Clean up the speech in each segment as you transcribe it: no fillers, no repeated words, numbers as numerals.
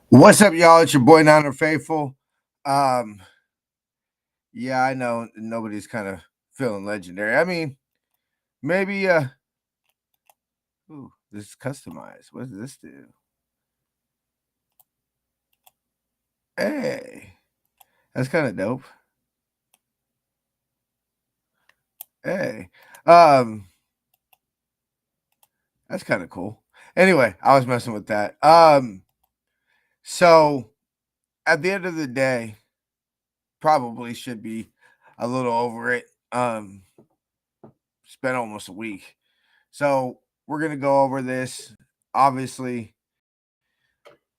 What's up, y'all? It's your boy Niner Faithful. Um, yeah, I know nobody's kind of feeling legendary. I mean, maybe ooh, this is customized. What does this do? Hey, that's kind of dope. Hey, um, that's kind of cool. Anyway, I was messing with that. So at the end of the day, probably should be a little over it. It's been almost a week. So we're gonna go over this. Obviously,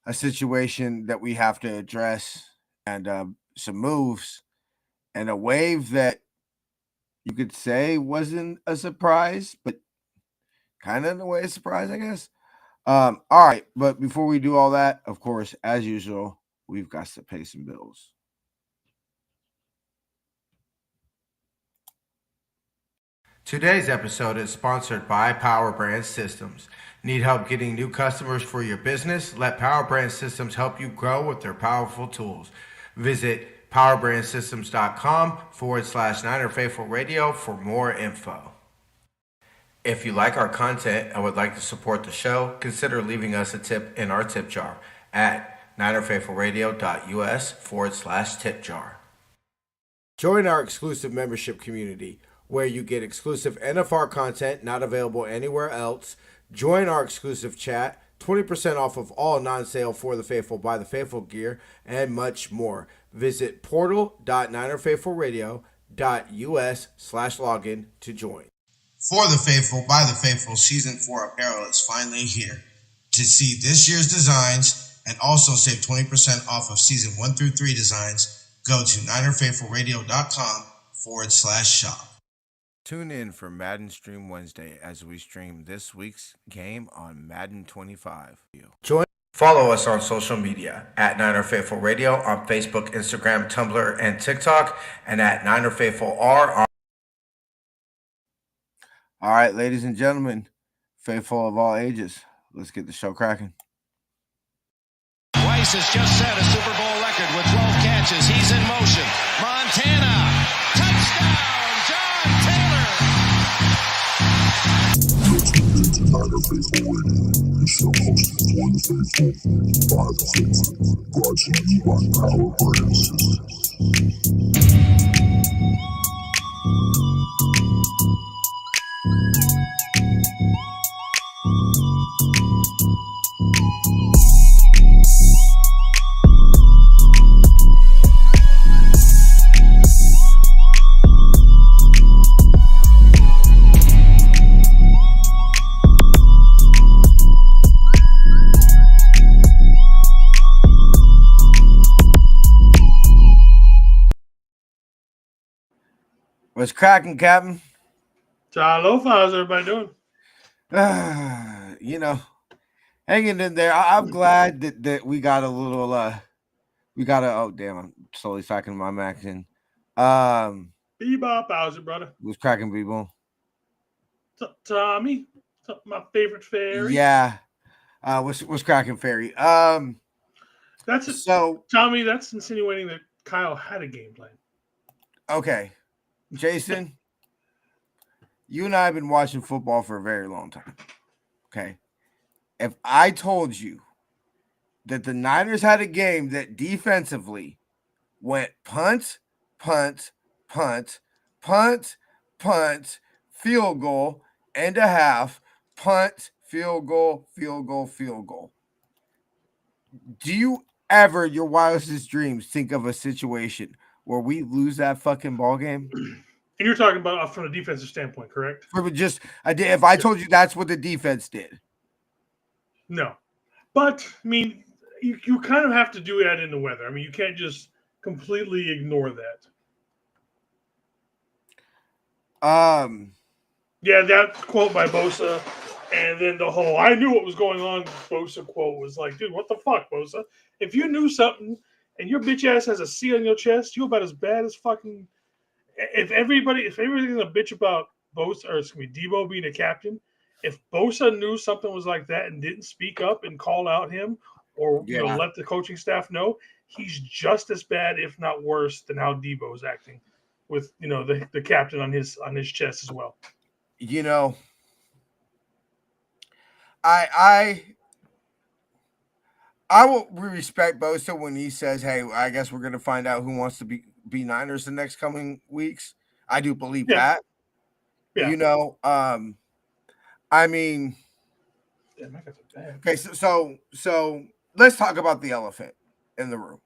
a situation that we have to address and some moves and a wave that you could say wasn't a surprise, but kind of in a way a surprise, I guess. All right, but before we do all that, of course, as usual, we've got to pay some bills. Today's episode is sponsored by Power Brand Systems. Need help getting new customers for your business? Let Power Brand Systems help you grow with their powerful tools. Visit powerbrandsystems.com/Niner Faithful Radio for more info. If you like our content and would like to support the show, consider leaving us a tip in our tip jar at ninerfaithfulradio.us/tip jar. Join our exclusive membership community where you get exclusive NFR content not available anywhere else. Join our exclusive chat, 20% off of all non-sale For the Faithful by the Faithful gear, and much more. Visit portal.ninerfaithfulradio.us/login to join. For the Faithful by the Faithful Season 4 apparel is finally here. To see this year's designs and also save 20% off of Season 1 through 3 designs, go to ninerfaithfulradio.com/shop. Tune in for Madden Stream Wednesday as we stream this week's game on Madden 25. Follow us on social media at Niner Faithful Radio on Facebook, Instagram, Tumblr, and TikTok, and at Niner Faithful R on. All right, ladies and gentlemen, faithful of all ages, let's get the show cracking. Weiss has just set a Super Bowl record with 12 catches. He's in motion. Montana, touchdown, John Taylor. Niner Faithful Radio, the show hosted for the faithful, by the faithful, brought to you by Power Brand Systems. What's cracking, Captain? Alofa, how's everybody doing? Hanging in there. I'm glad that we got a little oh damn, I'm slowly cycling my Mac in. Bebop, how's it, brother? What's cracking, people? Tommy, my favorite fairy. Yeah. What's cracking, fairy? Tommy, that's insinuating that Kyle had a game plan. Okay. Jason, you and I have been watching football for a very long time. Okay. If I told you that the Niners had a game that defensively went punt, punt, punt, punt, punt, field goal, and a half, punt, field goal, field goal, field goal. Do you ever, your wildest dreams, think of a situation where we lose that fucking ball game? And you're talking about from a defensive standpoint, correct? If I told you that's what the defense did. No. But, I mean, you kind of have to do that in the weather. I mean, you can't just completely ignore that. Yeah, that quote by Bosa, and then the whole I knew what was going on Bosa quote was like, dude, what the fuck, Bosa? If you knew something and your bitch ass has a C on your chest, you're about as bad as fucking. If everybody's gonna bitch about Bosa, or it's gonna be Debo being a captain, if Bosa knew something was like that and didn't speak up and call out him, or let the coaching staff know, he's just as bad, if not worse, than how Debo is acting with the captain on his chest as well. I will respect Bosa when he says, "Hey, I guess we're going to find out who wants to be Niners the next coming weeks." I do believe that. Yeah. I mean, okay, so let's talk about the elephant in the room.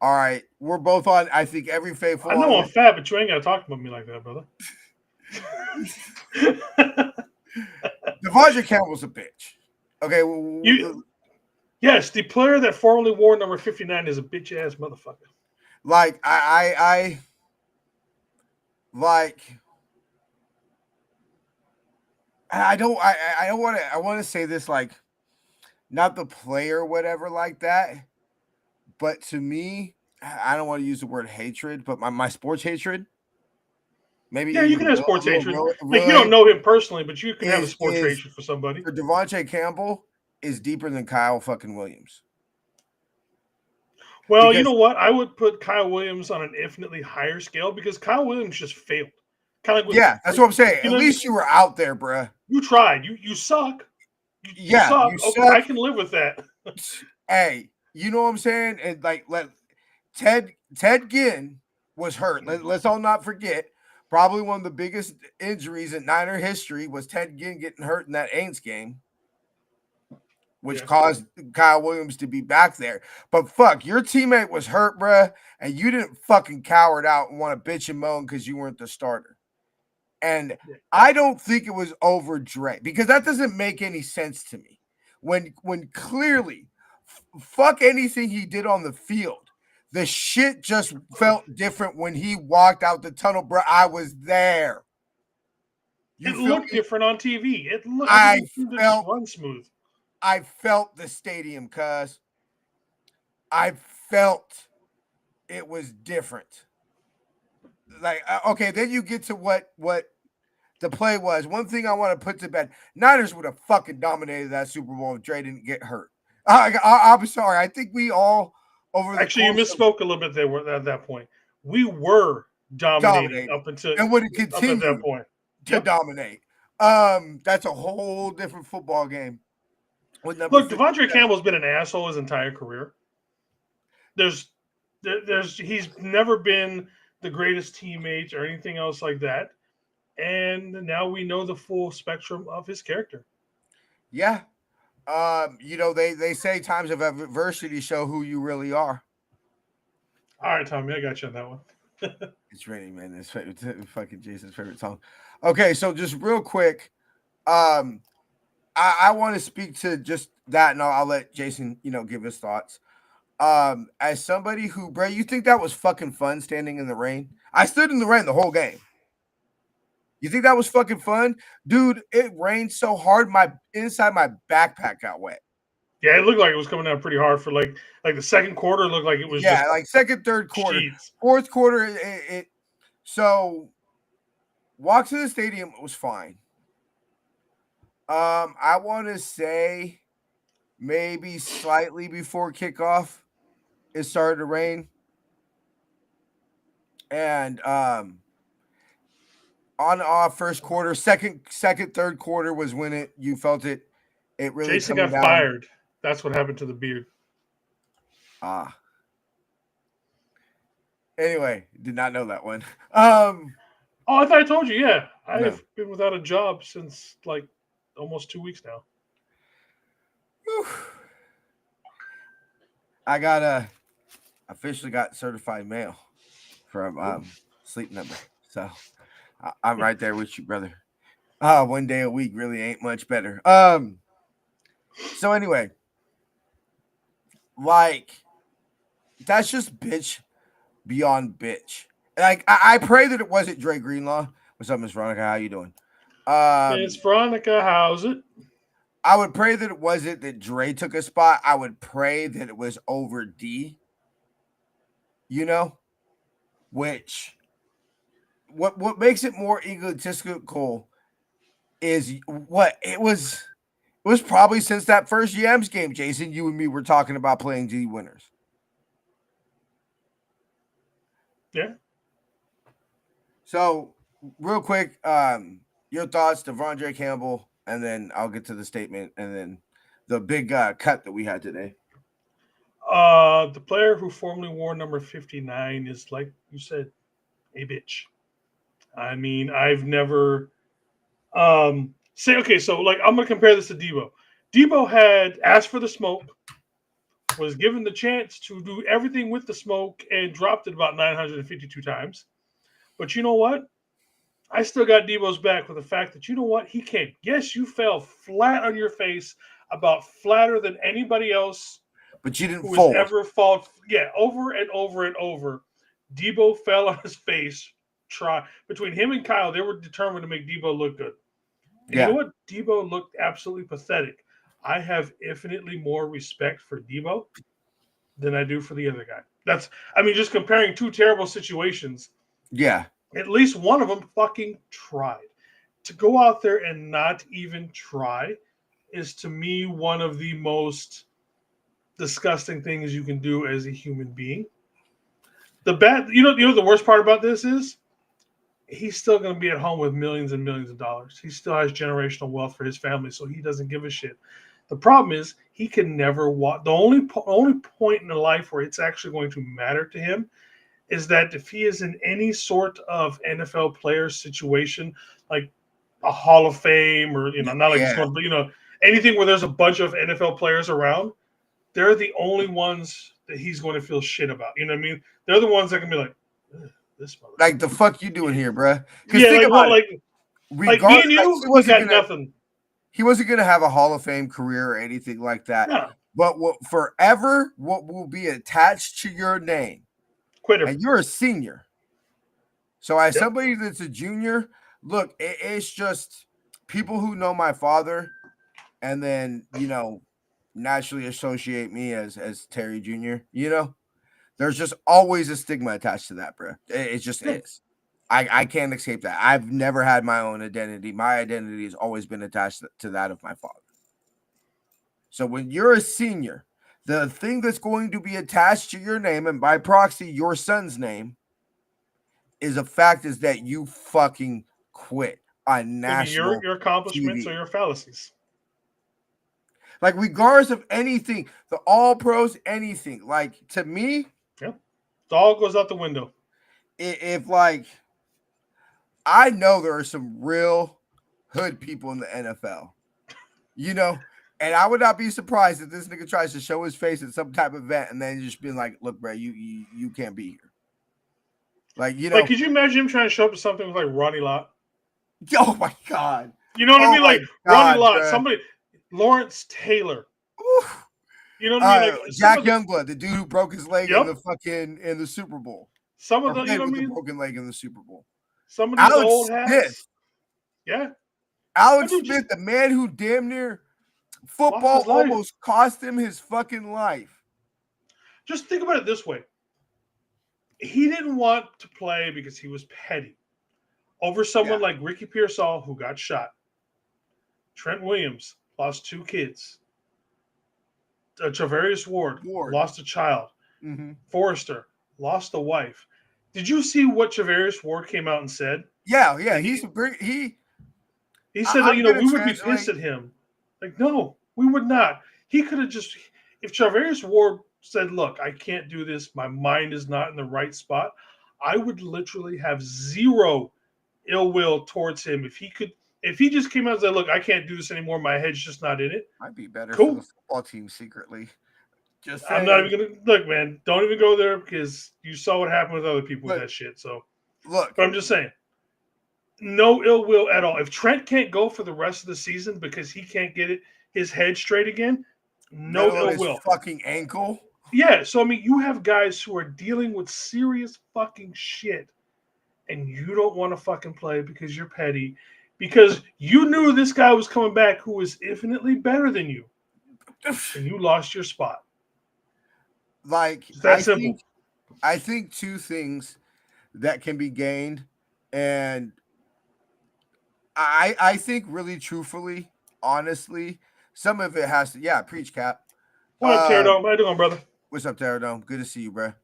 All right, we're both on. I think every faithful. I know I'm fat, but you ain't got to talk about me like that, brother. Devondre Campbell's a bitch. Okay, yes, the player that formerly wore number 59 is a bitch ass motherfucker. Like I don't want to. I want to say this like, not the player, whatever, like that. But to me, I don't want to use the word hatred, but my sports hatred. Maybe you can have sports hatred. Really, like you don't know him personally, but you can have a sports hatred for somebody. For Devontae Campbell is deeper than Kyle fucking Williams. Well, you know what? I would put Kyle Williams on an infinitely higher scale because Kyle Williams just failed. Kind of that's what I'm saying. At least you were out there, bruh. You tried. You suck. You suck. Okay, I can live with that. Hey, you know what I'm saying? And Ted Ginn was hurt. Let's all not forget. Probably one of the biggest injuries in Niner history was Ted Ginn getting hurt in that Aints game, which caused Kyle Williams to be back there. But fuck, your teammate was hurt, bruh, and you didn't fucking cower it out and want to bitch and moan because you weren't the starter. And I don't think it was over Dre, because that doesn't make any sense to me. When clearly, fuck anything he did on the field, the shit just felt different when he walked out the tunnel, bro. I was there. It looked different on TV. It looked. Run smooth. I felt the stadium, cuz. I felt it was different. Like, okay, then you get to what the play was. One thing I want to put to bed: Niners would have fucking dominated that Super Bowl if Dre didn't get hurt. I'm sorry. I think we all Actually, you misspoke a little bit there at that point. We were dominating up until and would continue at that point to dominate. That's a whole different football game. Look, Devondre Campbell's been an asshole his entire career. He's never been the greatest teammate or anything else like that. And now we know the full spectrum of his character. Yeah. They say times of adversity show who you really are. All right, Tommy, I got you on that one. It's raining, man. It's fucking Jason's favorite song. Okay, so just real quick, I want to speak to just that, and I'll let Jason, give his thoughts. As somebody who, bro, you think that was fucking fun standing in the rain? I stood in the rain the whole game. You think that was fucking fun? Dude, it rained so hard, my backpack got wet. Yeah, it looked like it was coming down pretty hard for like the second quarter. It looked like it was like second, third quarter. Sheets. Fourth quarter, it so walk to the stadium, it was fine. I want to say maybe slightly before kickoff, it started to rain. And on off first quarter, second, third quarter was when you felt it. It really Jason got fired. That's what happened to the beard. Anyway, did not know that one. I thought I told you. Yeah, I've been without a job since like almost 2 weeks now. Whew. I officially got certified mail from Sleep Number. So I'm right there with you, brother. 1 day a week really ain't much better. So anyway, like, that's just bitch beyond bitch. Like, I pray that it wasn't Dre Greenlaw. What's up, Miss Veronica? How you doing? Miss Veronica, how's it? I would pray that it wasn't that Dre took a spot. I would pray that it was over D. Which what makes it more egotistical is what it was was probably since that first Yams game, Jason. You and me were talking about playing D winners. Yeah. So, real quick, your thoughts, Devondre Campbell, and then I'll get to the statement, and then the big cut that we had today. The player who formerly wore number 59 is, like you said, a bitch. I mean, I've never okay, so like I'm gonna compare this to Debo. Debo had asked for the smoke, was given the chance to do everything with the smoke, and dropped it about 952 times. But you know what? I still got Debo's back with the fact that, you know what, he came. Yes, you fell flat on your face, about flatter than anybody else, but you didn't who fold. has ever fallen. Yeah, over and over and over. Debo fell on his face. Between him and Kyle, they were determined to make Debo look good. And you know what? Debo looked absolutely pathetic. I have infinitely more respect for Debo than I do for the other guy. Just comparing two terrible situations. Yeah. At least one of them fucking tried. To go out there and not even try is, to me, one of the most disgusting things you can do as a human being. The worst part about this is he's still going to be at home with millions and millions of dollars. He still has generational wealth for his family, so he doesn't give a shit. The problem is he can never walk. The only point in life where it's actually going to matter to him is that if he is in any sort of NFL player situation, like a Hall of Fame, or not like it's going to, anything where there's a bunch of NFL players around, they're the only ones that he's going to feel shit about. You know what I mean? They're the ones that can be like, this motherfucker. Like, the fuck you doing here, bruh? Yeah, like what? Like me and you, we got nothing. He wasn't going to have a Hall of Fame career or anything like that. No. But what will be attached to your name, quitter, and you're a senior. So as somebody that's a junior, look, it's just people who know my father, and then naturally associate me as Terry Jr. There's just always a stigma attached to that, bro. It just is. I can't escape that. I've never had my own identity. My identity has always been attached to that of my father. So when you're a senior, the thing that's going to be attached to your name, and by proxy your son's name, is that you fucking quit on national your accomplishments TV. or your fallacies. Like, regardless of anything, the all pros, anything. Like, to me, it all goes out the window. If I know there are some real hood people in the NFL, and I would not be surprised if this nigga tries to show his face at some type of event and then just being like, look, bro, you can't be here. Like, could you imagine him trying to show up to something with like Ronnie Lott? Oh my God. You know what I mean? Like Ronnie Lott, bro. somebody, Lawrence Taylor. Oof. You know what I mean? Like Jack Youngblood, the dude who broke his leg in the Super Bowl. Some of them, with a broken leg in the Super Bowl. Some of these Alex old hats. Smith. Yeah. Alex Smith, the man who damn near football almost cost him his fucking life. Just think about it this way. He didn't want to play because he was petty over someone like Ricky Pearsall, who got shot. Trent Williams lost 2 kids. Travarius Ward lost a child. Mm-hmm. Forrester lost a wife. Did you see what Travarius Ward came out and said? Yeah. He said that, we would be pissed at him. Like, no, we would not. He could have just, if Travarius Ward said, look, I can't do this, my mind is not in the right spot, I would literally have zero ill will towards him. If he just came out and said, look, I can't do this anymore, my head's just not in it. I'd be better for the football team secretly. Just saying. I'm not even gonna look, man. Don't even go there, because you saw what happened with other people with that shit. So look, but I'm just saying, no ill will at all. If Trent can't go for the rest of the season because he can't get his head straight again, no ill will. Fucking ankle. Yeah. So I mean, you have guys who are dealing with serious fucking shit, and you don't want to fucking play because you're petty, because you knew this guy was coming back who was infinitely better than you, and you lost your spot. Like, I think 2 things that can be gained, and I think really truthfully, honestly, some of it has to, preach, Cap. What up, Pterodome? How you doing, brother? What's up, Pterodome? Good to see you, bro.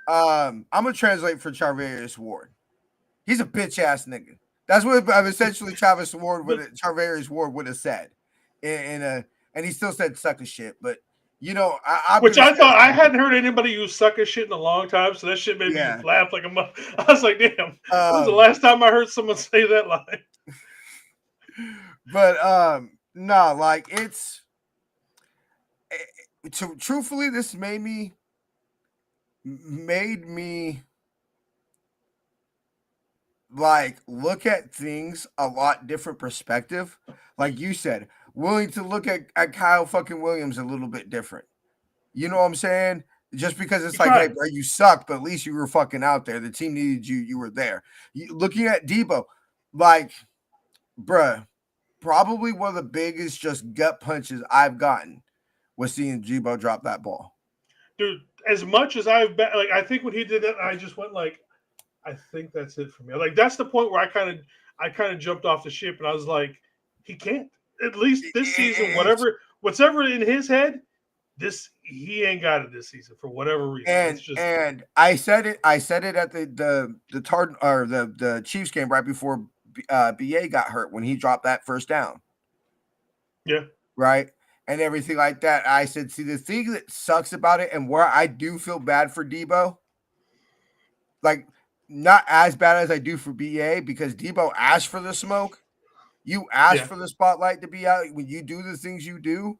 I'm gonna translate for Charvarius Ward. He's a bitch ass nigga. That's what essentially Charvarius Ward would have said. And he still said suck a shit, but which I thought I hadn't heard anybody use sucker shit in a long time, so that shit made me laugh like a mother. I was like, damn, when was the last time I heard someone say that line? But no, like truthfully, this made me like look at things a lot different perspective. Like you said, willing to look at Kyle fucking Williams a little bit different. You know what I'm saying? Just because it's like, hey, bro, you suck, but at least you were fucking out there. The team needed you. You were there. Looking at Debo, like, bruh, probably one of the biggest just gut punches I've gotten was seeing Debo drop that ball. Dude, as much as I've been, like, I think when he did that, I just went like, I think that's it for me. Like, that's the point where I kind of jumped off the ship, and I was like, he can't. At least this season, whatever in his head, he ain't got it this season for whatever reason. And I said it at the Chiefs game right before BA got hurt when he dropped that first down. Yeah. Right. And everything like that. I said, see, the thing that sucks about it and where I do feel bad for Debo, like not as bad as I do for BA, because Debo asked for the smoke. You ask for the spotlight to be out when you do the things you do,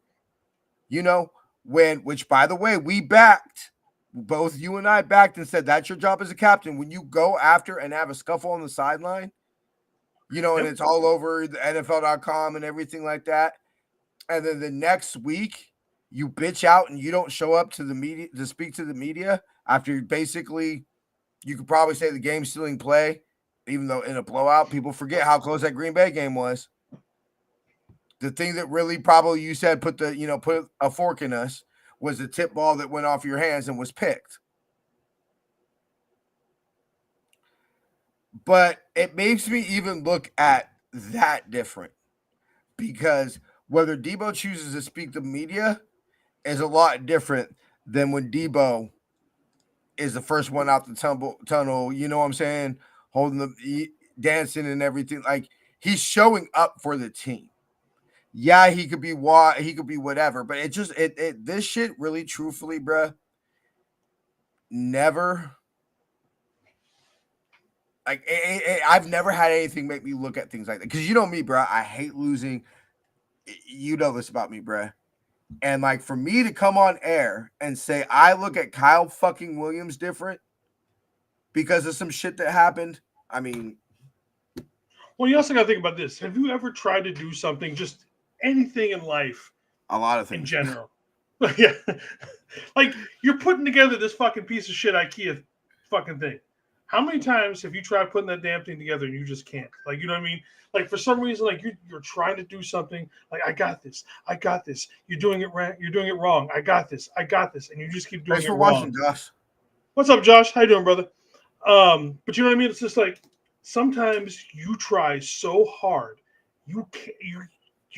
which by the way, we backed, both you and I backed and said that's your job as a captain. When you go after and have a scuffle on the sideline, and it's all over the NFL.com and everything like that. And then the next week you bitch out and you don't show up to the media to speak to the media after basically you could probably say the game stealing play, even though in a blowout, people forget how close that Green Bay game was. The thing that really probably you said put a fork in us was the tip ball that went off your hands and was picked. But it makes me even look at that different, because whether Debo chooses to speak to media is a lot different than when Debo is the first one out the tunnel, you know what I'm saying? Holding dancing and everything. Like, he's showing up for the team. Yeah, he could be whatever, but this shit really, truthfully, bruh, never. Like, I've never had anything make me look at things like that. Because you know me, bruh, I hate losing. You know this about me, bruh. And like, for me to come on air and say I look at Kyle fucking Williams different because of some shit that happened, I mean. Well, you also got to think about this. Have you ever tried to do something, just anything in life? A lot of things. In general. Yeah. Like, you're putting together this fucking piece of shit IKEA fucking thing. How many times have you tried putting that damn thing together and you just can't? Like, you know what I mean? Like, for some reason, like, you're trying to do something. Like, I got this. You're doing it right. You're doing it wrong. I got this. And you just keep doing it wrong. Thanks for watching, Josh. What's up, Josh? How you doing, brother? But you know what I mean? It's just like, sometimes you try so hard, you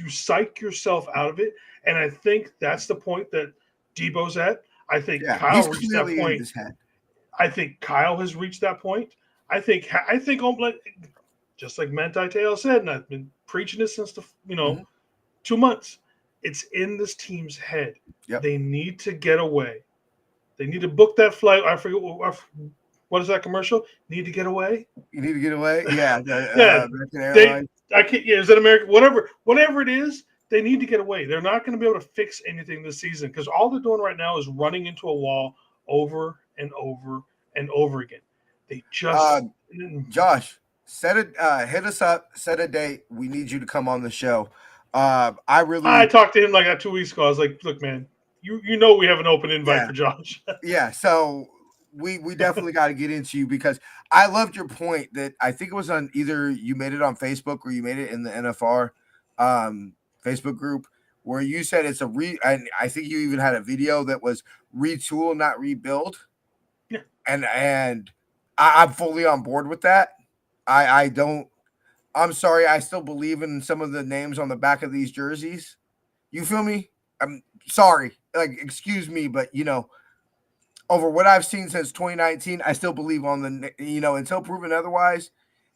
psych yourself out of it. And I think that's the point that Debo's at. I think Kyle reached that point. I think Kyle has reached that point. I think just like Manti Te'o said, and I've been preaching this since 2 months. It's in this team's head. Yep. They need to get away. They need to book that flight. I forget what is that commercial? Need to get away. You need to get away. Yeah. American Airlines. Is it American? Whatever it is. They need to get away. They're not going to be able to fix anything this season because all they're doing right now is running into a wall over and over and over again. They just Josh, hit us up, set a date. We need you to come on the show. I talked to him like 2 weeks ago. I was like, look, man, you know we have an open invite for Josh. Yeah, so we definitely got to get into you because I loved your point that I think it was on either you made it on Facebook or you made it in the NFR Facebook group where you said it's and I think you even had a video that was retool, not rebuild. Yeah. And I'm fully on board with that. I'm sorry, I still believe in some of the names on the back of these jerseys. You feel me? I'm sorry. Like, excuse me, but over what I've seen since 2019, I still believe on until proven otherwise.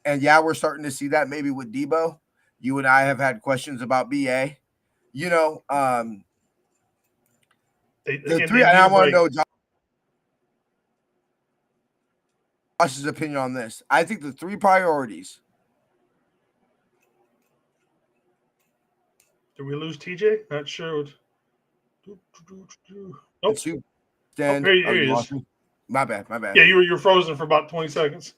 And yeah, we're starting to see that maybe with Debo. You and I have had questions about BA. The three, and I want to know Josh's opinion on this. I think the three priorities. Did we lose TJ? Not sure. Nope. Stand. Here he is. My bad. Yeah, you're frozen for about 20 seconds.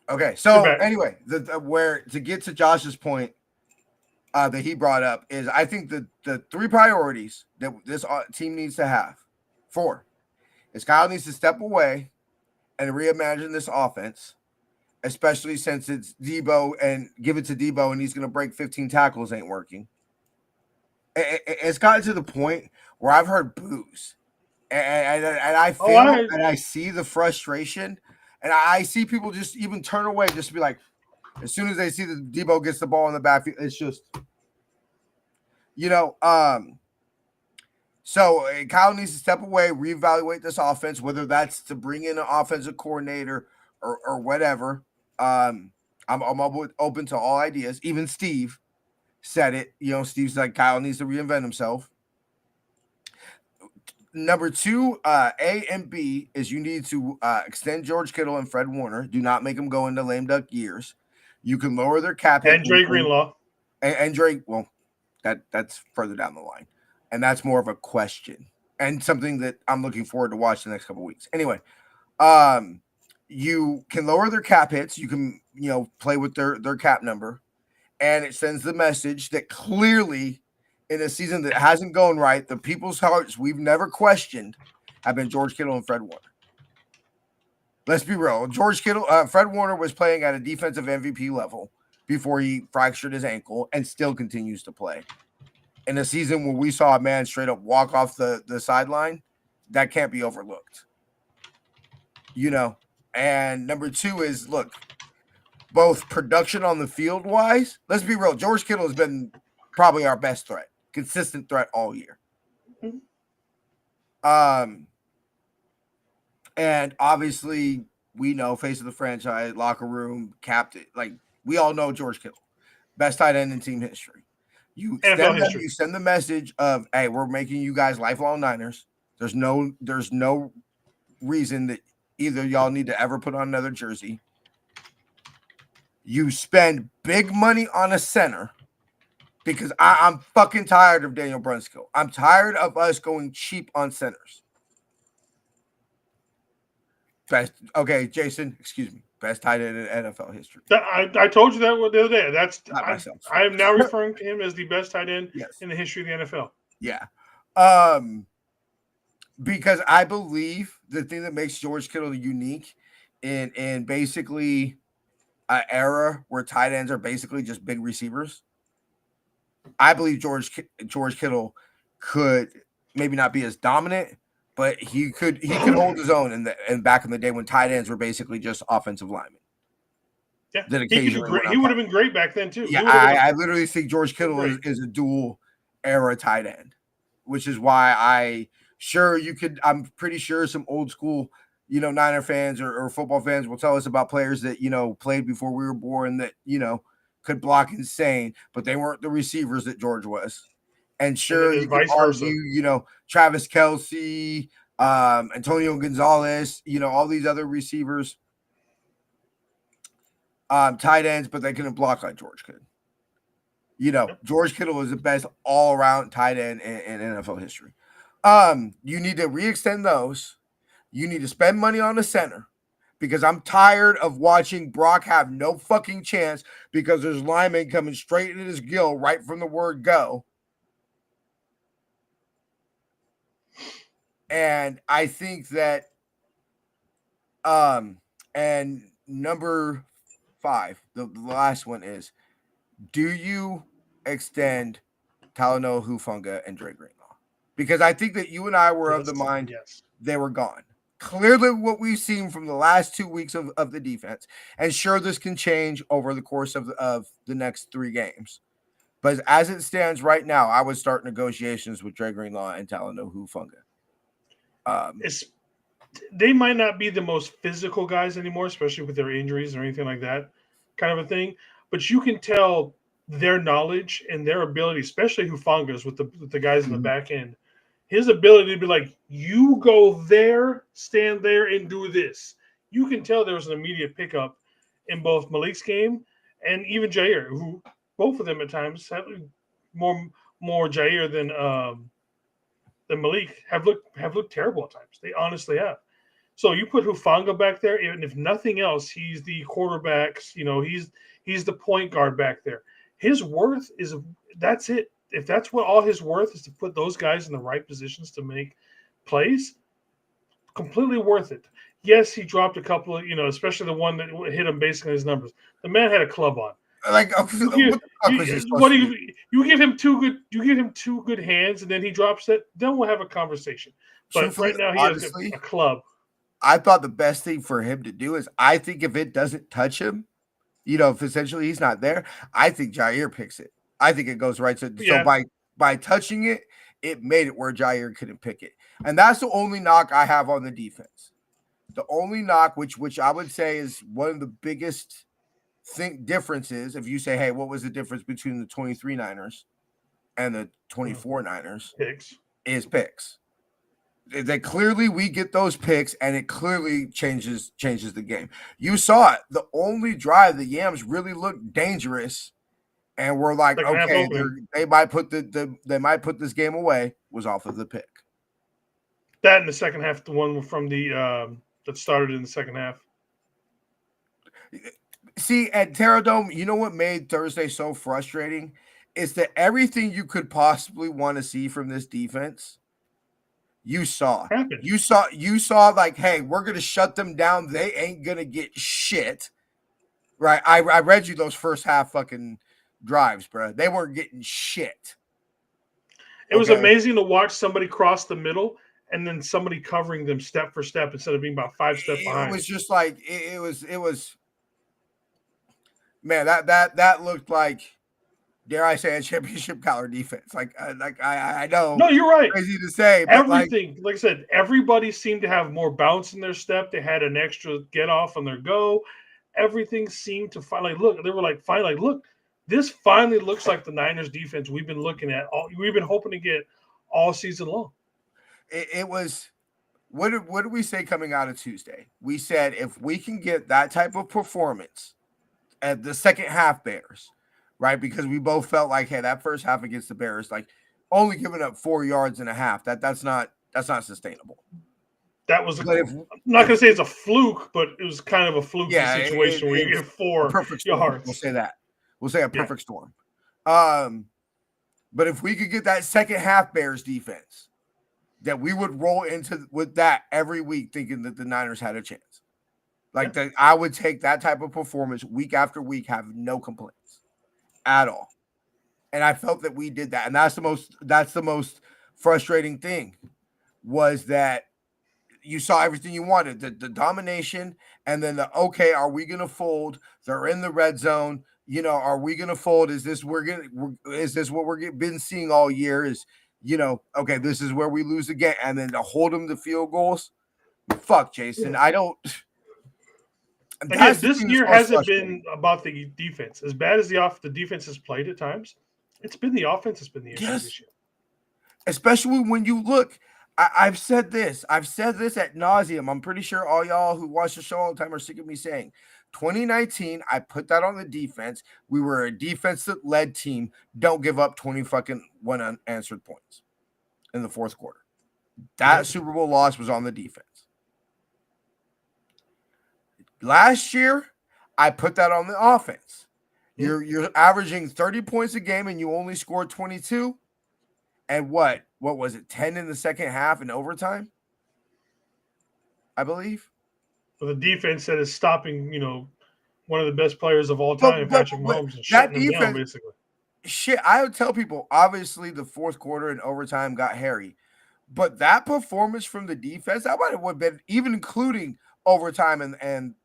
Okay, so anyway, where to get to Josh's point that he brought up is I think the three priorities that this team needs to have. 4 is Kyle needs to step away and reimagine this offense, especially since it's Debo and give it to Debo and he's going to break 15 tackles ain't working. It's gotten to the point where I've heard boos, and I feel and I see the frustration, and I see people just even turn away just to be like, as soon as they see that Debo gets the ball in the backfield, it's just, So Kyle needs to step away, reevaluate this offense, whether that's to bring in an offensive coordinator or whatever. I'm open to all ideas. Even Steve said it. Steve's like, Kyle needs to reinvent himself. Number 2, A and B is you need to extend George Kittle and Fred Warner. Do not make them go into lame duck years. You can lower their cap hit. And Dre Greenlaw. And Dre, well, that's further down the line. And that's more of a question and something that I'm looking forward to watch the next couple of weeks. Anyway, you can lower their cap hits. You can, play with their cap number. And it sends the message that clearly in a season that hasn't gone right, the people's hearts we've never questioned have been George Kittle and Fred Warner. Let's be real. Fred Warner was playing at a defensive MVP level before he fractured his ankle and still continues to play. In a season where we saw a man straight up walk off the sideline, that can't be overlooked. And number 2 is, look, both production on the field wise, let's be real, George Kittle has been probably our best threat, consistent threat all year. And obviously we know face of the franchise, locker room, captain, like we all know George Kittle, best tight end in team history. You send the message of, hey, we're making you guys lifelong Niners. There's no reason that either y'all need to ever put on another jersey. You spend big money on a center because I'm fucking tired of Daniel Brunskill. I'm tired of us going cheap on centers. Jason, excuse me. Best tight end in NFL history. I told you that the other day. That's not myself. I am now referring to him as the best tight end in the history of the NFL. Yeah. Because I believe the thing that makes George Kittle unique in basically an era where tight ends are basically just big receivers. I believe George Kittle could maybe not be as dominant, but he could hold his own in back in the day when tight ends were basically just offensive linemen. Yeah, he would have been great back then too. Yeah, I literally think George Kittle is a dual era tight end, which is why I'm pretty sure some old school, Niner fans or football fans will tell us about players that, played before we were born that, could block insane, but they weren't the receivers that George was. And sure, you can argue, Travis Kelce, Antonio Gonzalez, all these other receivers, tight ends, but they couldn't block like George could. George Kittle is the best all-around tight end in NFL history. You need to re-extend those. You need to spend money on a center because I'm tired of watching Brock have no fucking chance because there's linemen coming straight in his gill right from the word go. And I think that, and number 5, the last one is, do you extend Talanoa Hufanga and Dre Greenlaw? Because I think that you and I were of the mind they were gone. Clearly what we've seen from the last 2 weeks of the defense, and sure, this can change over the course of the next 3 games. But as it stands right now, I would start negotiations with Dre Greenlaw and Talanoa Hufanga. They might not be the most physical guys anymore, especially with their injuries or anything like that kind of a thing. But you can tell their knowledge and their ability, especially Hufanga's with the guys in the back end, his ability to be like, you go there, stand there, and do this. You can tell there was an immediate pickup in both Malik's game and even Jair, who both of them at times have more Jair than Malik have looked terrible at times. They honestly have. So you put Hufanga back there, and if nothing else, he's the quarterbacks. He's the point guard back there. His worth is that's it. If that's what all his worth is to put those guys in the right positions to make plays, completely worth it. Yes, he dropped a couple of, especially the one that hit him basically his numbers. The man had a club on. Like, what the fuck was he supposed to do? You give him two good hands, and then he drops it. Then we'll have a conversation. But Truthfully, right now, he honestly, has a club. I thought the best thing for him to do is, I think if it doesn't touch him, if essentially he's not there, I think Jair picks it. I think it goes right. So by touching it, it made it where Jair couldn't pick it. And that's the only knock I have on the defense. The only knock, which I would say is one of the biggest differences, if you say, hey, what was the difference between the 23 Niners and the 24 Niners? Picks. That clearly we get those picks, and it clearly changes the game. You saw it. The only drive the Yams really looked dangerous, and we're like, okay, they might put this game away, was off of the pick. That in the second half, the one from the that started in the second half. See, at Terra Dome, you know what made Thursday so frustrating is that everything you could possibly want to see from this defense, you saw. You saw like, hey, we're going to shut them down. They ain't going to get shit. Right? I read you those first half fucking drives, bro. They weren't getting shit. It was amazing to watch somebody cross the middle and then somebody covering them step for step instead of being about 5 steps behind. It was just like it was man, that looked like, dare I say, a championship caliber defense. I know. No, you're right. Crazy to say, but everything, like I said, everybody seemed to have more bounce in their step. They had an extra get off on their go. Everything seemed to finally look. They were like, finally, look, this finally looks like the Niners defense we've been looking at. We've been hoping to get all season long. It was. What did we say coming out of Tuesday? We said if we can get that type of performance at the second half Bears, right? Because we both felt like, hey, that first half against the Bears, like only giving up 4 yards and a half, that's not sustainable. That was I'm not going to say it's a fluke, but it was kind of a fluky situation where you get 4 yards. We'll say that. We'll say a perfect storm. But if we could get that second half Bears defense, that we would roll into with that every week, thinking that the Niners had a chance. That, I would take that type of performance week after week, have no complaints at all. And I felt that we did that. And that's the most frustrating thing, was that you saw everything you wanted, the domination, and then are we going to fold? They're in the red zone. Are we going to fold? Is this what we're been seeing all year? Is, okay, this is where we lose again. And then to hold them to field goals. Fuck, Jason. I don't. Again, this year hasn't been about the defense. As bad as the defense has played at times, it's been the offense has been the issue this year. Especially when you look, I've said this ad nauseum. I'm pretty sure all y'all who watch the show all the time are sick of me saying, 2019, I put that on the defense. We were a defensive-led team. Don't give up 20 fucking unanswered points in the fourth quarter. That Super Bowl loss was on the defense. Last year, I put that on the offense. You're averaging 30 points a game and you only scored 22. And what was it? 10 in the second half in overtime, I believe. Well, the defense that is stopping, one of the best players of all time, Patrick Mahomes, and shutting him down, basically. Shit, I would tell people, obviously the fourth quarter and overtime got hairy. But that performance from the defense, that might have been, even including overtime and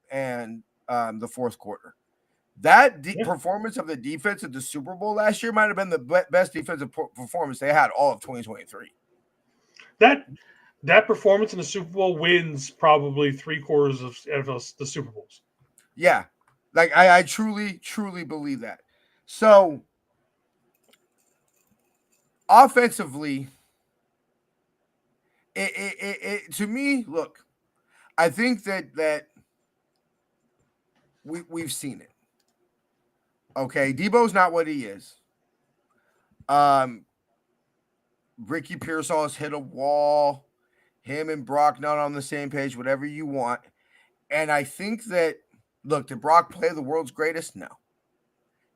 the fourth quarter. That performance of the defense at the Super Bowl last year might have been the best defensive performance they had all of 2023. That performance in the Super Bowl wins probably 3/4 of the Super Bowls. Yeah, like I truly believe that. So offensively, it to me, look, I think that we've seen it. Okay, Debo's not what he is. Ricky Pearsall's hit a wall. Him and Brock not on the same page, whatever you want. And I think that, look, did Brock play the world's greatest? No.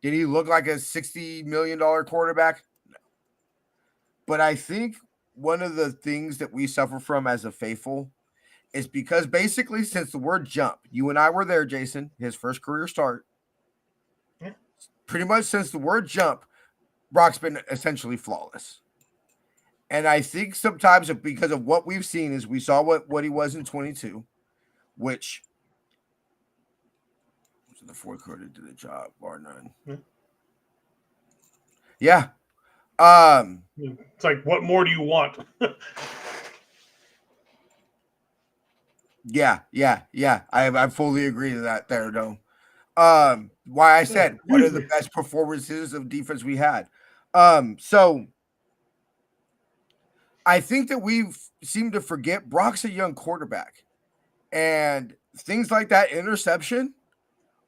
Did he look like a $60 million quarterback? No. But I think one of the things that we suffer from as a faithful is because basically since the word jump, you and I were there, Jason, his first career start. Yeah. Pretty much since the word jump, Brock's been essentially flawless. And I think sometimes because of what we've seen is we saw what he was in 22, which the fourth quarter did the job, bar none. Yeah. It's like, what more do you want? Yeah. I fully agree to that there, though. Why I said one of the best performances of defense we had. So I think that we've seemed to forget Brock's a young quarterback, and things like that interception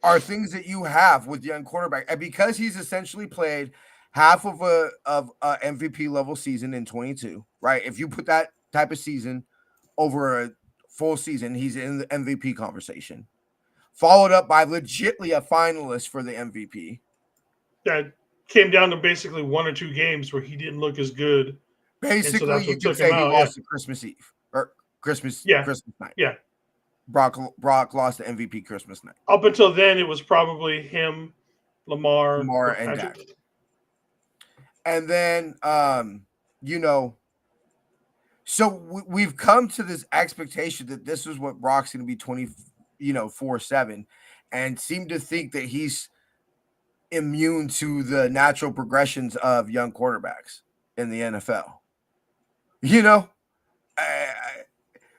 are things that you have with young quarterback. And because he's essentially played half of a MVP level season in 22, right? If you put that type of season over a full season, he's in the MVP conversation, followed up by legitly a finalist for the MVP. That came down to basically 1 or 2 games where he didn't look as good. Basically, you could say he lost to Christmas Eve or Christmas night. Yeah. Brock lost the MVP Christmas night. Up until then, it was probably him, Lamar and Dak. And then, so we've come to this expectation that this is what Brock's going to be 4/7, and seem to think that he's immune to the natural progressions of young quarterbacks in the NFL.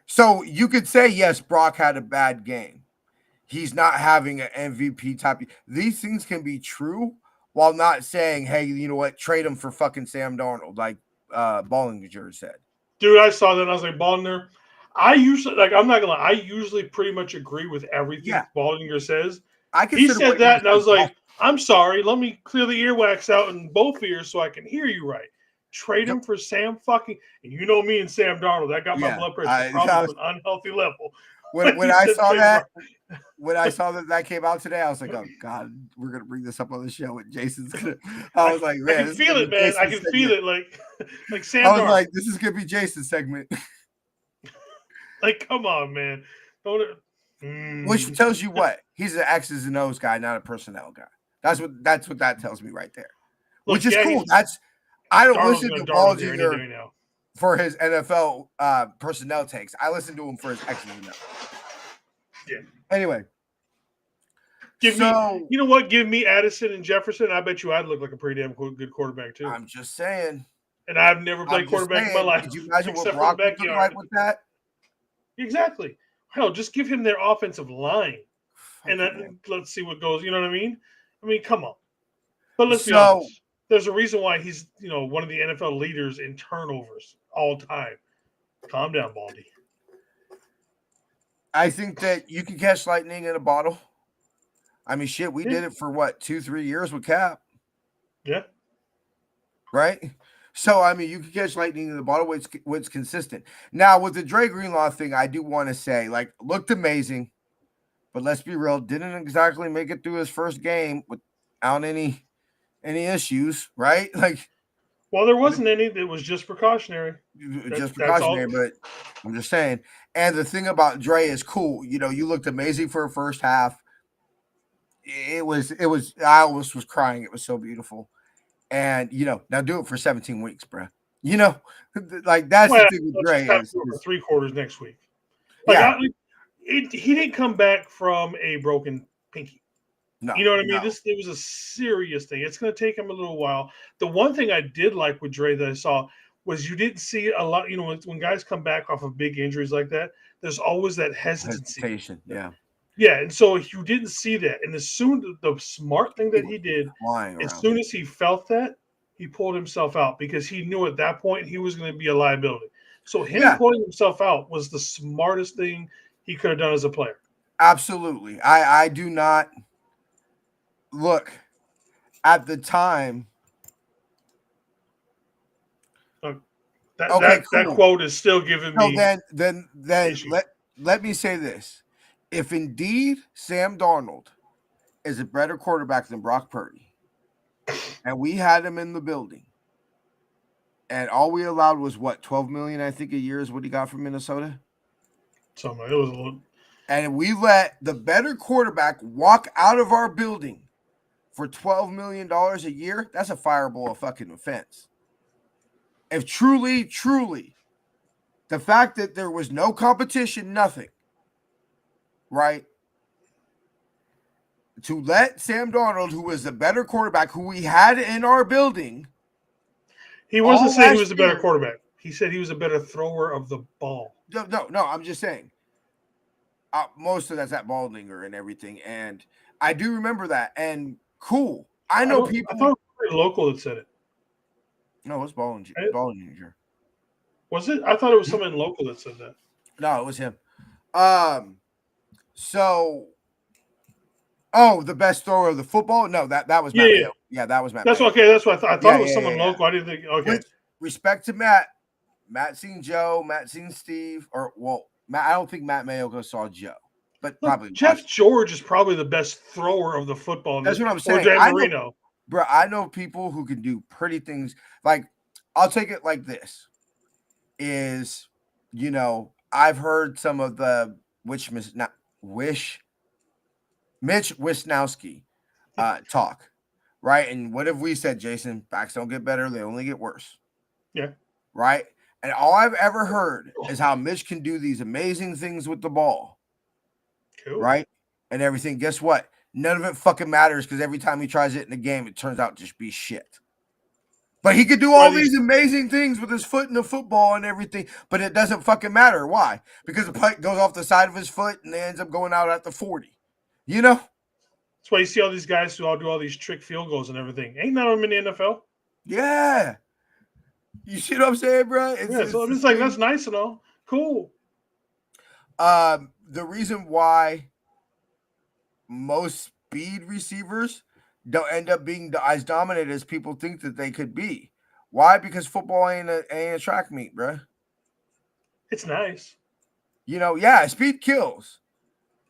So you could say, yes, Brock had a bad game. He's not having an MVP type. These things can be true while not saying, hey, you know what, trade him for fucking Sam Darnold, like Bollinger said. Dude, I saw that and I was like, Bollinger, I usually, I'm not gonna lie, I usually pretty much agree with everything Bollinger says. He said that, and I was like, I'm sorry, let me clear the earwax out in both ears so I can hear you right. Trade him for Sam fucking, and you know me and Sam Darnold, that got my blood pressure probably to an unhealthy level. When I saw that, that came out today, I was like, oh God, we're gonna bring this up on the show, and Jason's gonna. I was like, man, I can feel it, man. I can feel it, like Sam. I was like, this is gonna be Jason's segment. Like, come on, man. Don't. Which tells you what? He's an X's and O's guy, not a personnel guy. That's what that tells me right there. Look, which is cool. I don't listen to Bollinger for his NFL personnel takes. I listen to him for his X's and O's. Yeah. Anyway. You know what? Give me Addison and Jefferson. I bet you I'd look like a pretty damn good quarterback, too. I'm just saying. And I've never played quarterback in my life. Did you imagine what Brock would look like with that? Exactly. Hell, just give him their offensive line. And then let's see what goes. You know what I mean? I mean, come on. But let's be honest. There's a reason why he's, one of the NFL leaders in turnovers all time. Calm down, Baldy. I think that you can catch lightning in a bottle. I mean, shit, we did it for 2-3 years with Cap. Yeah. Right? So, I mean, you can catch lightning in the bottle when it's consistent. Now, with the Dre Greenlaw thing, I do want to say, looked amazing, but let's be real, didn't exactly make it through his first game without any issues, right? Well, there wasn't any. It was just precautionary. But I'm just saying. And the thing about Dre is cool. You looked amazing for a first half. It was. I almost was crying. It was so beautiful. And now do it for 17 weeks, bro. That's the thing with Dre is 3 quarters next week. Yeah. He didn't come back from a broken pinky. No, You know what I mean? no. It was a serious thing. It's going to take him a little while. The one thing I did like with Dre that I saw was you didn't see a lot. You know, when guys come back off of big injuries like that, there's always that hesitancy. Hesitation, yeah. Yeah, and so you didn't see that. And the smart thing that he did, Flying as around. soon as he felt that, he pulled himself out because he knew at that point he was going to be a liability. So him pulling himself out was the smartest thing he could have done as a player. Absolutely. I do not look at the time. That quote is still giving me. Then let me say this: if indeed Sam Darnold is a better quarterback than Brock Purdy, and we had him in the building, and all we allowed was what, $12 million, I think, a year is what he got from Minnesota. Something it was a little. And we let the better quarterback walk out of our building for $12 million a year. That's a fireable fucking offense. If truly, the fact that there was no competition, nothing, right? To let Sam Darnold, who was the better quarterback, who we had in our building. He wasn't saying he was a better quarterback. He said he was a better thrower of the ball. No, I'm just saying. Most of that's at Baldinger and everything. And I do remember that. And cool. I know people. I thought it was local that said it. No, it's Baldinger. Was it? I thought it was someone local that said that. No, it was him. The best thrower of the football? No, that was Matt Mayo. Yeah, that was Matt Mayo. Okay. That's what I thought. I thought it was someone local. I didn't think. Okay. With respect to Matt seen Joe, Matt seen Steve, Matt. I don't think Matt Mayo saw Joe, but probably Jeff George is probably the best thrower of the football. That's what I'm saying. Or Dan Marino. Bro, I know people who can do pretty things. Like, I'll take it like this. I've heard some of the Mitch Wisnowski talk, right? And what have we said, Jason? Backs don't get better; they only get worse. Yeah. Right. And all I've ever heard is how Mitch can do these amazing things with the ball. Cool. Right? And everything. Guess what? None of it fucking matters because every time he tries it in the game, it turns out to just be shit. But he could do all these amazing things with his foot in the football and everything, but it doesn't fucking matter. Why? Because the puck goes off the side of his foot and it ends up going out at the 40. You know? That's why you see all these guys who all do all these trick field goals and everything. Ain't none of them in the NFL. Yeah. You see what I'm saying, bro? It's like, that's nice and all. Cool. The reason why most speed receivers don't end up being as dominant as people think that they could be. Why? Because football ain't a track meet, bro. It's nice. Speed kills,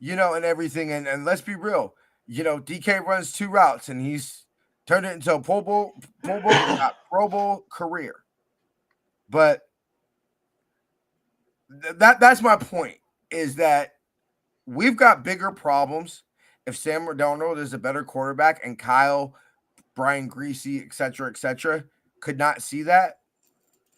and everything. And let's be real. DK runs 2 routes and he's turned it into a Pro Bowl career. But that's my point, is that we've got bigger problems if Sam Darnold is a better quarterback and Kyle, Brian Greasy, et cetera, could not see that.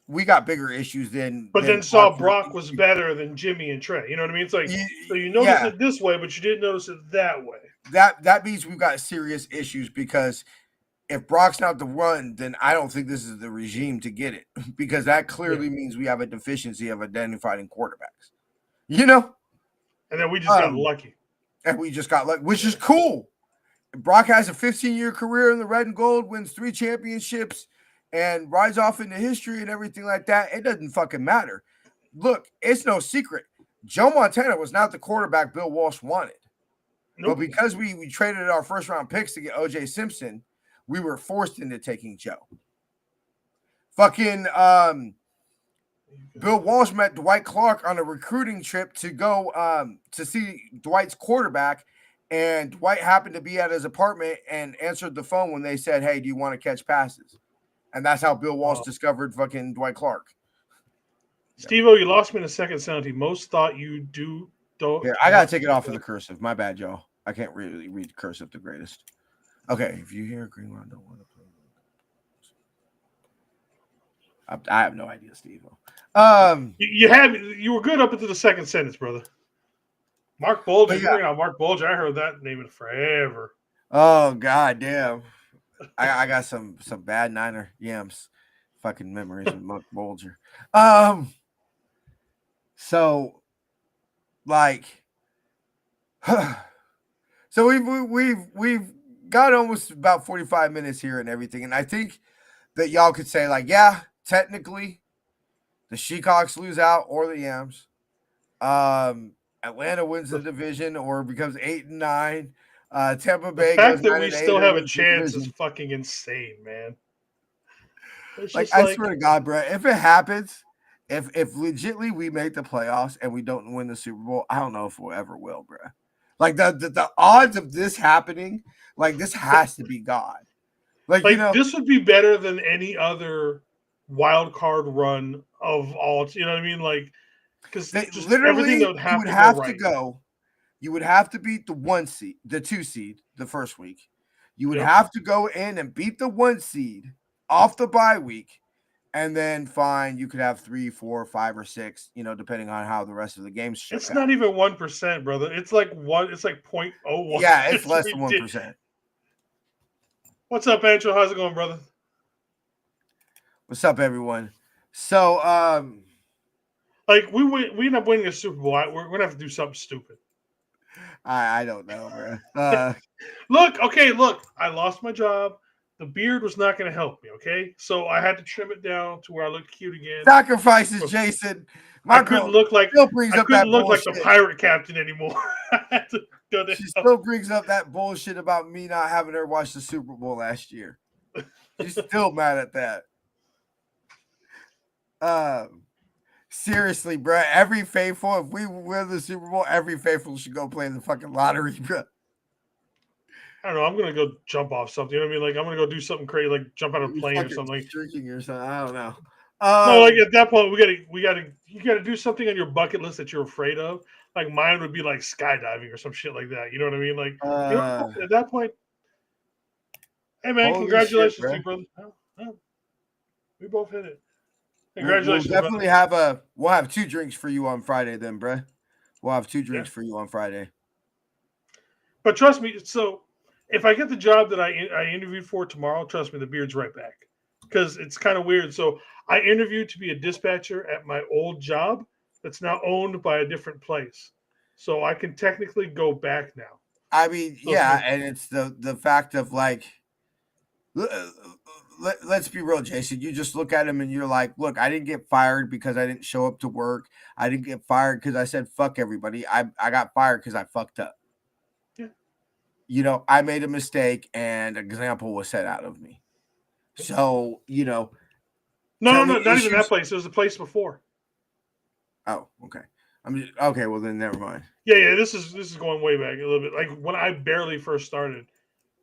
We got bigger issues than. But then saw Brock was better than Jimmy and Trey. You know what I mean? It's like, so you notice it this way, but you didn't notice it that way. That means we've got serious issues, because if Brock's not the one, then I don't think this is the regime to get it, because that clearly means we have a deficiency of identifying quarterbacks. And then we just got lucky. And we just got lucky, which is cool. Brock has a 15-year career in the red and gold, wins 3 championships, and rides off into history and everything like that. It doesn't fucking matter. Look, it's no secret. Joe Montana was not the quarterback Bill Walsh wanted. Nope. But because we traded our first-round picks to get O.J. Simpson, we were forced into taking Joe. Fucking Bill Walsh met Dwight Clark on a recruiting trip to go to see Dwight's quarterback, and Dwight happened to be at his apartment and answered the phone when they said, "Hey, do you want to catch passes?" And that's how Bill Walsh discovered fucking Dwight Clark. Steve-O, you lost me in the second sentence. Most thought you don't. Here, I gotta take it off of the cursive. My bad, y'all. I can't really read cursive the greatest. Okay, if you hear Greenlaw, don't want to play. I have no idea, Steve. You were good up into the second sentence, brother. Mark Bulger. You bring out Mark Bulger. I heard that name in forever. Oh god damn. I got some bad Niner yams. Fucking memories with Muck Bolger. So like so we've got almost about 45 minutes here and everything. And I think that y'all could say, like, yeah, technically the Seahawks lose out or the Yams. Atlanta wins the division or becomes 8-9. Tampa The Bay fact goes that we 9-8 still or have a wins the chance is division. fucking insane, man. It's Like, just I like swear to God, bro, if it happens, if legitly we make the playoffs and we don't win the Super Bowl, I don't know if we'll ever will, bro. Like the odds of this happening, like this has to be God. Like, you know, this would be better than any other wild card run of all. You know what I mean? Like because they just everything that literally would you have would to go have to right. go. You would have to beat the 1 seed, the 2 seed, the first week. You would Yep. have to go in and beat the 1 seed off the bye week, and then fine, you could have 3, 4, 5, or 6, you know, depending on how the rest of the games shook It's out. not even 1%, brother. It's like one. It's like 0.01. Yeah, it's less than 1%. What's up, Andrew? How's it going, brother? What's up, everyone? So, like we end up winning a Super Bowl. We're gonna have to do something stupid. I don't know, bro. Look. I lost my job. The beard was not going to help me. Okay, so I had to trim it down to where I look cute again. Sacrifices, Jason. My girl still brings up that bullshit. The pirate captain anymore. I had to go to She hell. still brings up that bullshit about me not having her watch the Super Bowl last year. She's still mad at that. Seriously, bro. Every faithful, if we win the Super Bowl, every faithful should go play the fucking lottery, bro. I don't know. I'm gonna go jump off something. You know what I mean? Like I'm gonna go do something crazy, like jump out of a plane or something. Like drinking or something. I don't know. no, like at that point, you gotta do something on your bucket list that you're afraid of. Like mine would be like skydiving or some shit like that. You know what I mean? Like you know, at that point, hey man, congratulations, shit, to you, brother. We both hit it. We'll Congratulations, definitely brother. we'll have 2 drinks for you on Friday then, bro. We'll have 2 drinks for you on Friday. But trust me, so if I get the job that I interviewed for tomorrow, trust me, the beard's right back. Because it's kind of weird. So I interviewed to be a dispatcher at my old job that's now owned by a different place. So I can technically go back now. I mean, so yeah, and it's the fact of like, let's be real, Jason. You just look at him and you're like, look, I didn't get fired because I didn't show up to work. I didn't get fired because I said fuck everybody. I got fired because I fucked up. Yeah. You know, I made a mistake and an example was set out of me. So, you know. No, not even that place. It was the place before. Oh, okay. Okay. Well, then never mind. Yeah. This is going way back a little bit. Like when I barely first started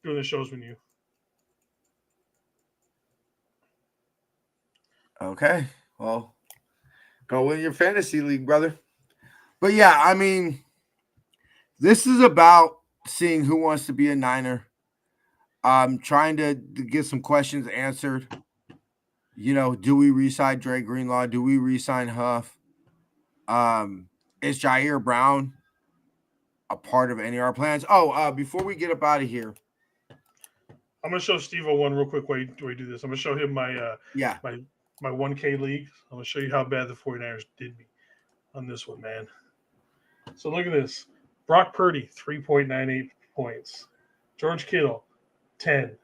doing the shows with you. Okay. Well, go win your fantasy league, brother. But yeah, I mean, this is about seeing who wants to be a Niner. I'm trying to get some questions answered. You know, do we re-sign Dre Greenlaw? Do we re-sign Huff? Is Jair Brown a part of any of our plans? Oh, before we get up out of here, I'm gonna show Steve one real quick while we do this. I'm gonna show him my my 1K league. I'm gonna show you how bad the 49ers did me on this one, man. So look at this. Brock Purdy, 3.98 points. George Kittle, 10.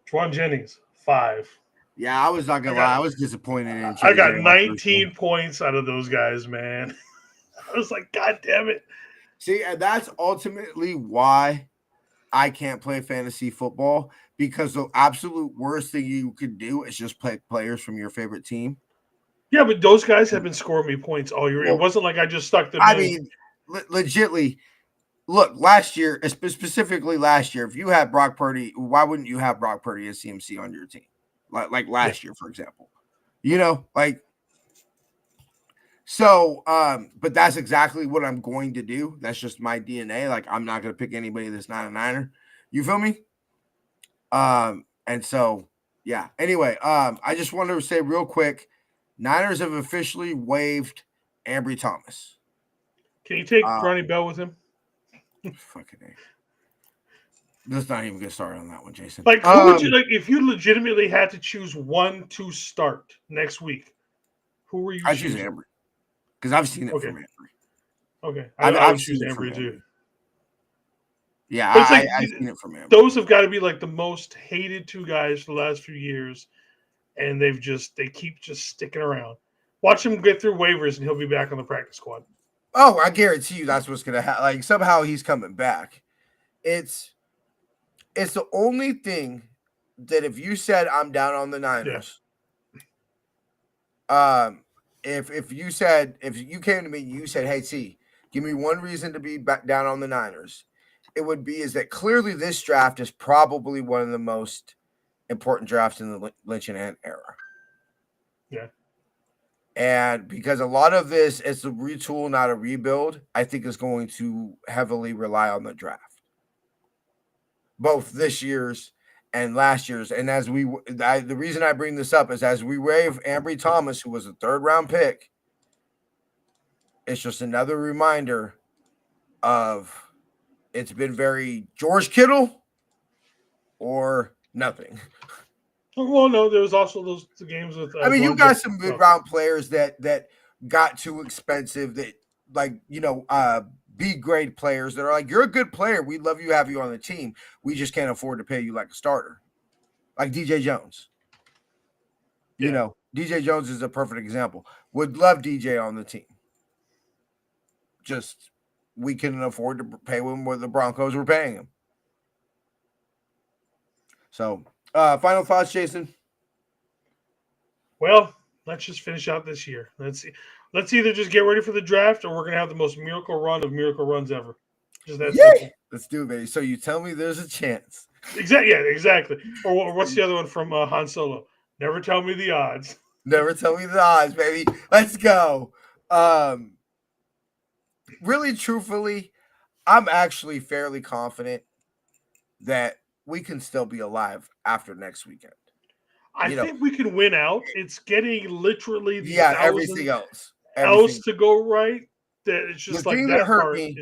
Juwan Jennings, 5. Yeah, I was not gonna lie. I was disappointed in I got 19 points out of those guys, man. I was like, God damn it. See, and that's ultimately why I can't play fantasy football, because the absolute worst thing you could do is just play players from your favorite team. Yeah, but those guys have been scoring me points all year. It wasn't like I just stuck them in. I mean, legitly, look, last year, specifically last year, if you had Brock Purdy, why wouldn't you have Brock Purdy as CMC on your team? Like last year, for example. You know, like, so, but that's exactly what I'm going to do. That's just my DNA. Like, I'm not going to pick anybody that's not a Niner. You feel me? And so, yeah. Anyway, I just wanted to say real quick, Niners have officially waived Ambry Thomas. Can you take Ronnie Bell with him? Fucking A. Let's not even get started on that one, Jason. Like, who would you like if you legitimately had to choose one to start next week? Who were you I choose choosing? Ambry because I've seen it Okay. from Ambry. Okay, I've would choose seen it from Ambry too. Ambry. Yeah, But it's like I've seen it from Ambry. those have got to be like the most hated two guys for the last few years, and they keep just sticking around. Watch him get through waivers, and he'll be back on the practice squad. Oh, I guarantee you that's what's gonna happen. Like somehow he's coming back. It's the only thing that if you said I'm down on the Niners, if you came to me and you said, hey T, give me one reason to be back down on the Niners, it would be is that clearly this draft is probably one of the most important drafts in the Lynch and Ant era. Yeah. And because a lot of this is a retool, not a rebuild, I think is going to heavily rely on the draft. Both this year's and last year's. And as the reason I bring this up is as we waive Ambry Thomas, who was a 3rd-round pick, it's just another reminder of it's been very George Kittle or nothing. Well, no, there was also the games with. I mean, you got some mid-round players that got too expensive that, like, B-grade players that are like, you're a good player. We'd love you, have you on the team. We just can't afford to pay you like a starter. Like DJ Jones. You know, DJ Jones is a perfect example. Would love DJ on the team. Just, we couldn't afford to pay him what the Broncos were paying him. So, final thoughts, Jason? Well, let's just finish out this year. Let's either just get ready for the draft, or we're gonna have the most miracle run of miracle runs ever. Just that simple. Let's do it, baby. So you tell me there's a chance. Exactly. Yeah, exactly. Or what's the other one from Han Solo? Never tell me the odds. Never tell me the odds, baby. Let's go. Really, truthfully, I'm actually fairly confident that we can still be alive after next weekend. I think we can win out. It's getting literally everything else to go right. That it's just the like thing that hurt part me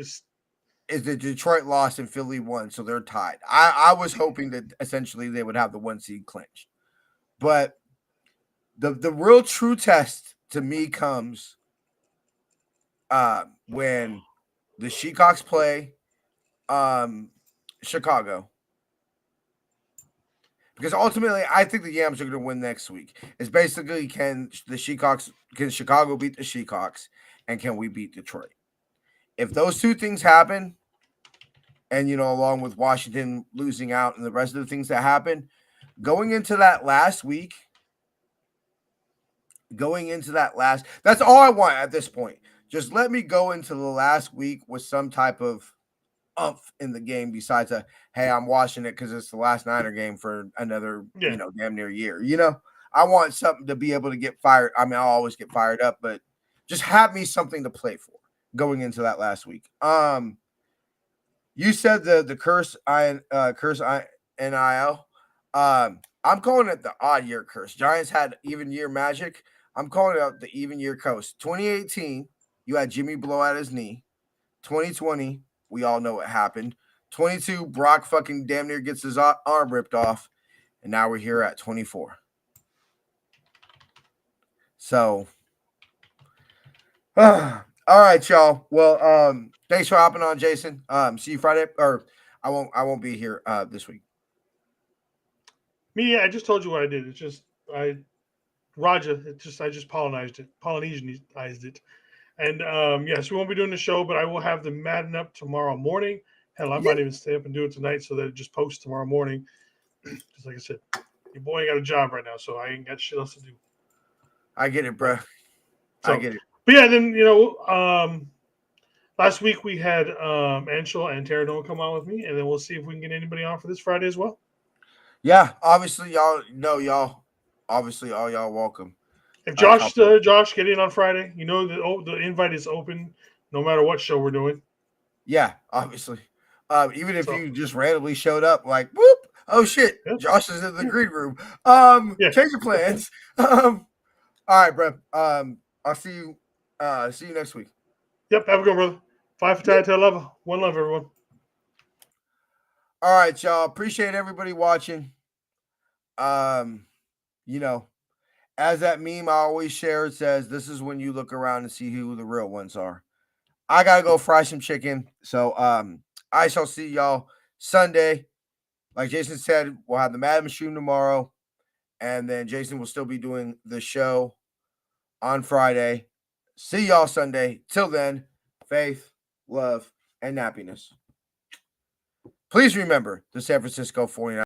is the Detroit lost and Philly won, so they're tied. I was hoping that essentially they would have the 1 seed clinched, but the real true test to me comes when the Seahawks play Chicago. Because ultimately, I think the Yams are going to win next week. It's basically can Chicago beat the Seahawks, and can we beat Detroit? If those two things happen, and along with Washington losing out and the rest of the things that happen, going into that last, that's all I want at this point. Just let me go into the last week with some type of umph in the game besides hey, I'm watching it because it's the last Niner game for another, damn near year. I want something to be able to get fired. I mean, I'll always get fired up, but just have me something to play for going into that last week. You said the curse NIL. I'm calling it the odd year curse. Giants had even year magic. I'm calling it out the even year curse. 2018, you had Jimmy blow out his knee. 2020, we all know what happened. 22, Brock fucking damn near gets his arm ripped off. And now we're here at 24. So, all right, y'all. Well, thanks for hopping on, Jason. See you Friday, or I won't be here this week. Me, I just told you what I did. It's just I just Polynesianized it. And yes, we won't be doing the show, but I will have the Madden up tomorrow morning. Hell, I might even stay up and do it tonight so that it just posts tomorrow morning. Just like I said, your boy ain't got a job right now, so I ain't got shit else to do. I get it, bro. I get it. But yeah, then last week we had Anshel and Terranova come on with me, and then we'll see if we can get anybody on for this Friday as well. Yeah, obviously y'all. Obviously, all y'all welcome. If Josh get in on Friday, the invite is open no matter what show we're doing. Yeah, obviously. Even if you just randomly showed up, like, whoop, oh shit, Josh is in the green room. Change your plans. All right, bro. I'll see you next week. Yep, have a good one, brother. 5 for Tag Tail Love. One love, everyone. All right, y'all. Appreciate everybody watching. You know, as that meme I always share, it says, this is when you look around and see who the real ones are. I gotta go fry some chicken. So I shall see y'all Sunday. Like Jason said, we'll have the Madden stream tomorrow. And then Jason will still be doing the show on Friday. See y'all Sunday. Till then, faith, love, and happiness. Please remember the San Francisco 49ers.